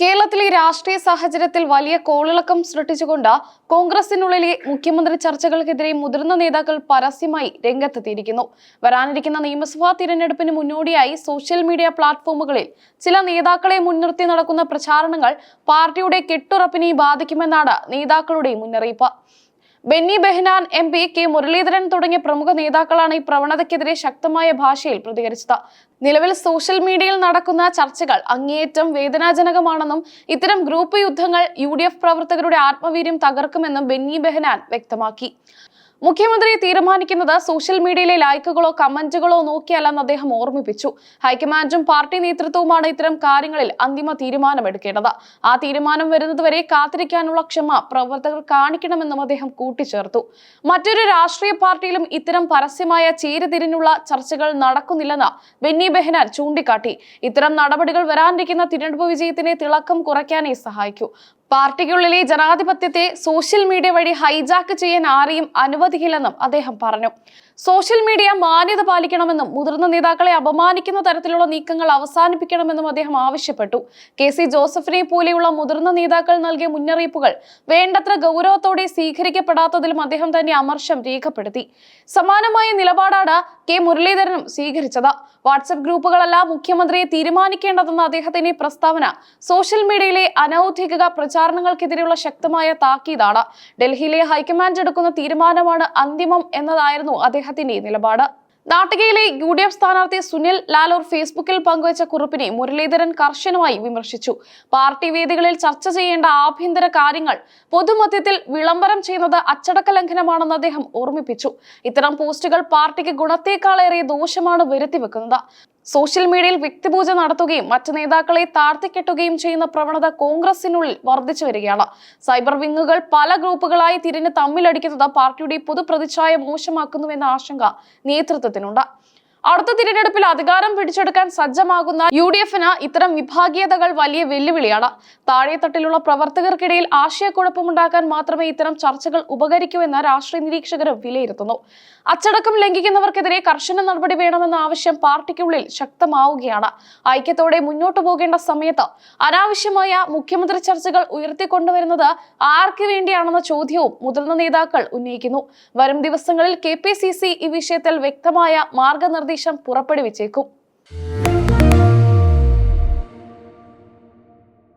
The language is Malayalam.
കേരളത്തിലെ രാഷ്ട്രീയ സാഹചര്യത്തിൽ വലിയ കോളിളക്കം സൃഷ്ടിച്ചുകൊണ്ട് കോൺഗ്രസിനുള്ളിലെ മുഖ്യമന്ത്രി ചർച്ചകൾക്കെതിരെ മുതിർന്ന നേതാക്കൾ പരസ്യമായി രംഗത്തെത്തിയിരിക്കുന്നു. വരാനിരിക്കുന്ന നിയമസഭാ തിരഞ്ഞെടുപ്പിന് മുന്നോടിയായി സോഷ്യൽ മീഡിയ പ്ലാറ്റ്ഫോമുകളിൽ ചില നേതാക്കളെ മുൻനിർത്തി നടക്കുന്ന പ്രചാരണങ്ങൾ പാർട്ടിയുടെ കെട്ടുറപ്പിനെ ബാധിക്കുമെന്നാണ് നേതാക്കളുടെ മുന്നറിയിപ്പ്. ബെന്നി ബെഹനാൻ MP, കെ മുരളീധരൻ തുടങ്ങിയ പ്രമുഖ നേതാക്കളാണ് ഈ പ്രവണതയ്ക്കെതിരെ ശക്തമായ ഭാഷയിൽ പ്രതികരിച്ചത്. നിലവിൽ സോഷ്യൽ മീഡിയയിൽ നടക്കുന്ന ചർച്ചകൾ അങ്ങേയറ്റം വേദനാജനകമാണെന്നും ഇത്തരം ഗ്രൂപ്പ് യുദ്ധങ്ങൾ UDF പ്രവർത്തകരുടെ ആത്മവീര്യം തകർക്കുമെന്നും ബെന്നി ബെഹനാൻ വ്യക്തമാക്കി. മുഖ്യമന്ത്രിയെ തീരുമാനിക്കുന്നത് സോഷ്യൽ മീഡിയയിലെ ലൈക്കുകളോ കമന്റുകളോ നോക്കിയല്ലെന്ന് അദ്ദേഹം ഓർമ്മിപ്പിച്ചു. ഹൈക്കമാൻഡും പാർട്ടി നേതൃത്വവുമാണ് ഇത്തരം കാര്യങ്ങളിൽ അന്തിമ തീരുമാനമെടുക്കേണ്ടത്. ആ തീരുമാനം വരുന്നതുവരെ കാത്തിരിക്കാനുള്ള ക്ഷമ പ്രവർത്തകർ കാണിക്കണമെന്നും അദ്ദേഹം കൂട്ടിച്ചേർത്തു. മറ്റൊരു രാഷ്ട്രീയ പാർട്ടിയിലും ഇത്തരം പരസ്യമായ ചേരിതിരിഞ്ഞുള്ള ചർച്ചകൾ നടക്കുന്നില്ലെന്ന് ബെന്നി ബെഹനാൻ ചൂണ്ടിക്കാട്ടി. ഇത്തരം നടപടികൾ വരാനിരിക്കുന്ന തിരഞ്ഞെടുപ്പ് വിജയത്തിന്റെ തിളക്കം കുറയ്ക്കാനേ സഹായിക്കൂ. പാർട്ടിക്കുള്ളിലെ ജനാധിപത്യത്തെ സോഷ്യൽ മീഡിയ വഴി ഹൈജാക്ക് ചെയ്യാൻ ആരെയും അനുവദിക്കില്ലെന്നും അദ്ദേഹം പറഞ്ഞു. സോഷ്യൽ മീഡിയ മാന്യത പാലിക്കണമെന്നും മുതിർന്ന നേതാക്കളെ അപമാനിക്കുന്ന തരത്തിലുള്ള നീക്കങ്ങൾ അവസാനിപ്പിക്കണമെന്നും അദ്ദേഹം ആവശ്യപ്പെട്ടു. KC ജോസഫിനെ പോലെയുള്ള മുതിർന്ന നേതാക്കൾ നൽകിയ മുന്നറിയിപ്പുകൾ വേണ്ടത്ര ഗൗരവത്തോടെ സ്വീകരിക്കപ്പെടാത്തതിലും അദ്ദേഹം തന്നെ അമർഷം രേഖപ്പെടുത്തി. സമാനമായ നിലപാടാണ് കെ മുരളീധരനും സ്വീകരിച്ചത്. വാട്സ്ആപ്പ് ഗ്രൂപ്പുകളല്ല മുഖ്യമന്ത്രിയെ തീരുമാനിക്കേണ്ടതെന്ന അദ്ദേഹത്തിന്റെ പ്രസ്താവന സോഷ്യൽ മീഡിയയിലെ അനൌദ്യോഗിക പ്രചാരണങ്ങൾക്കെതിരെയുള്ള ശക്തമായ താക്കീതാണ്. ഡൽഹിയിലെ ഹൈക്കമാൻഡ് എടുക്കുന്ന തീരുമാനമാണ് അന്തിമം എന്നതായിരുന്നു അദ്ദേഹത്തിന്റെ നിലപാട്. നാട്ടികയിലെ UDF സ്ഥാനാർത്ഥി സുനിൽ ലാലൂർ ഫേസ്ബുക്കിൽ പങ്കുവച്ച കുറിപ്പിനെ മുരളീധരൻ കർശനമായി വിമർശിച്ചു. പാർട്ടി വേദികളിൽ ചർച്ച ചെയ്യേണ്ട ആഭ്യന്തര കാര്യങ്ങൾ പൊതുമധ്യത്തിൽ വിളംബരം ചെയ്യുന്നത് അച്ചടക്ക ലംഘനമാണെന്ന് അദ്ദേഹം ഓർമ്മിപ്പിച്ചു. ഇത്തരം പോസ്റ്റുകൾ പാർട്ടിക്ക് ഗുണത്തേക്കാളേറെ ദോഷമാണ് വരുത്തിവെക്കുന്നത്. സോഷ്യൽ മീഡിയയിൽ വ്യക്തിപൂജ നടത്തുകയും മറ്റു നേതാക്കളെ താഴ്ത്തിക്കെട്ടുകയും ചെയ്യുന്ന പ്രവണത കോൺഗ്രസിനുള്ളിൽ വർദ്ധിച്ചു വരികയാണ്. സൈബർ വിങ്ങുകൾ പല ഗ്രൂപ്പുകളായി തിരിഞ്ഞ് തമ്മിലടിക്കുന്നത് പാർട്ടിയുടെ പൊതുപ്രതിച്ഛായ മോശമാക്കുന്നുവെന്ന ആശങ്ക നേതൃത്വത്തിനുണ്ട്. അടുത്ത തിരഞ്ഞെടുപ്പിൽ അധികാരം പിടിച്ചെടുക്കാൻ സജ്ജമാകുന്ന UDFന് ഇത്തരം വിഭാഗീയതകൾ വലിയ വെല്ലുവിളിയാണ്. താഴെത്തട്ടിലുള്ള പ്രവർത്തകർക്കിടയിൽ ആശയക്കുഴപ്പമുണ്ടാക്കാൻ മാത്രമേ ഇത്തരം ചർച്ചകൾ ഉപകരിക്കൂ എന്ന് രാഷ്ട്രീയ നിരീക്ഷകരും വിലയിരുത്തുന്നു. അച്ചടക്കം ലംഘിക്കുന്നവർക്കെതിരെ കർശന നടപടി വേണമെന്ന ആവശ്യം പാർട്ടിക്കുള്ളിൽ ശക്തമാവുകയാണ്. ഐക്യത്തോടെ മുന്നോട്ടു പോകേണ്ട സമയത്ത് അനാവശ്യമായ മുഖ്യമന്ത്രി ചർച്ചകൾ ഉയർത്തിക്കൊണ്ടുവരുന്നത് ആർക്ക് വേണ്ടിയാണെന്ന ചോദ്യവും മുതിർന്ന നേതാക്കൾ ഉന്നയിക്കുന്നു. വരും ദിവസങ്ങളിൽ KPCC ഈ വിഷയത്തിൽ വ്യക്തമായ മാർഗനിർദ്ദേശം പുറപ്പെടുവിച്ചേക്കും.